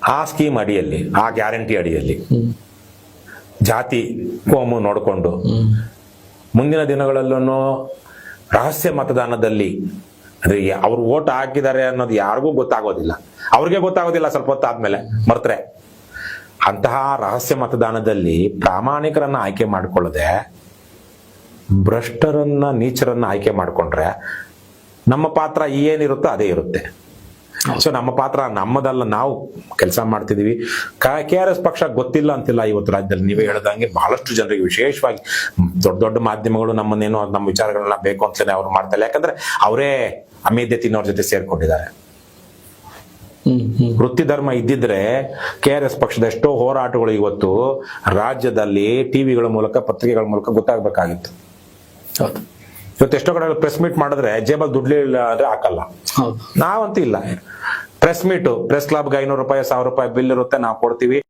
ಆ ಸ್ಕೀಮ್ ಅಡಿಯಲ್ಲಿ, ಆ ಗ್ಯಾರಂಟಿ ಅಡಿಯಲ್ಲಿ ಜಾತಿ ಕೋಮು ನೋಡಿಕೊಂಡು ಮುಂದಿನ ದಿನಗಳಲ್ಲೂ ರಹಸ್ಯ ಮತದಾನದಲ್ಲಿ ಅಂದ್ರೆ ಅವ್ರು ಓಟ್ ಹಾಕಿದ್ದಾರೆ ಅನ್ನೋದು ಯಾರಿಗೂ ಗೊತ್ತಾಗೋದಿಲ್ಲ, ಅವ್ರಿಗೆ ಗೊತ್ತಾಗೋದಿಲ್ಲ ಸ್ವಲ್ಪ ಹೊತ್ತಾದ್ಮೇಲೆ ಮರ್ತ್ರೆ. ಅಂತಹ ರಹಸ್ಯ ಮತದಾನದಲ್ಲಿ ಪ್ರಾಮಾಣಿಕರನ್ನ ಆಯ್ಕೆ ಮಾಡಿಕೊಳ್ಳದೆ ಭ್ರಷ್ಟರನ್ನ ನೀಚರನ್ನ ಆಯ್ಕೆ ಮಾಡಿಕೊಂಡ್ರೆ ನಮ್ಮ ಪಾತ್ರ ಏನಿರುತ್ತೋ ಅದೇ ಇರುತ್ತೆ. ಸೊ ನಮ್ಮ ಪಾತ್ರ ನಮ್ಮದಲ್ಲ, ನಾವು ಕೆಲಸ ಮಾಡ್ತಿದೀವಿ. KRS ಪಕ್ಷ ಗೊತ್ತಿಲ್ಲ ಅಂತಿಲ್ಲ ಇವತ್ತು ರಾಜ್ಯದಲ್ಲಿ. ನೀವೇ ಹೇಳ್ದಂಗೆ ಬಹಳಷ್ಟು ಜನರಿಗೆ, ವಿಶೇಷವಾಗಿ ದೊಡ್ಡ ದೊಡ್ಡ ಮಾಧ್ಯಮಗಳು ನಮ್ಮನ್ನೇನೋ ನಮ್ಮ ವಿಚಾರಗಳನ್ನ ಬೇಕು ಅಂತಲೇ ಅವ್ರು ಮಾಡ್ತಾರೆ. ಯಾಕಂದ್ರೆ ಅವರೇ ಅಮೇಧ್ಯ ತಿನ್ನೋರ್ ಜೊತೆ ಸೇರ್ಕೊಂಡಿದ್ದಾರೆ. ವೃತ್ತಿ ಧರ್ಮ ಇದ್ದಿದ್ರೆ KRS ಪಕ್ಷದ ಎಷ್ಟೋ ಹೋರಾಟಗಳು ಇವತ್ತು ರಾಜ್ಯದಲ್ಲಿ ಟಿವಿಗಳ ಮೂಲಕ, ಪತ್ರಿಕೆಗಳ ಮೂಲಕ ಗೊತ್ತಾಗಬೇಕಾಗಿತ್ತು. ಇವತ್ತು ಎಷ್ಟೋ ಕಡೆ ಪ್ರೆಸ್ ಮೀಟ್ ಮಾಡಿದ್ರೆ ಜೇಬಲ್ ದುಡ್ಲಿಲ್ಲ ಅಂದ್ರೆ ಹಾಕಲ್ಲ. ನಾವಂತೂ ಇಲ್ಲ, ಪ್ರೆಸ್ ಮೀಟು, ಪ್ರೆಸ್ ಕ್ಲಬ್ಗೆ 500 ರೂಪಾಯಿ 1000 ರೂಪಾಯಿ ಬಿಲ್ ಇರುತ್ತೆ, ನಾವು ಕೊಡ್ತೀವಿ.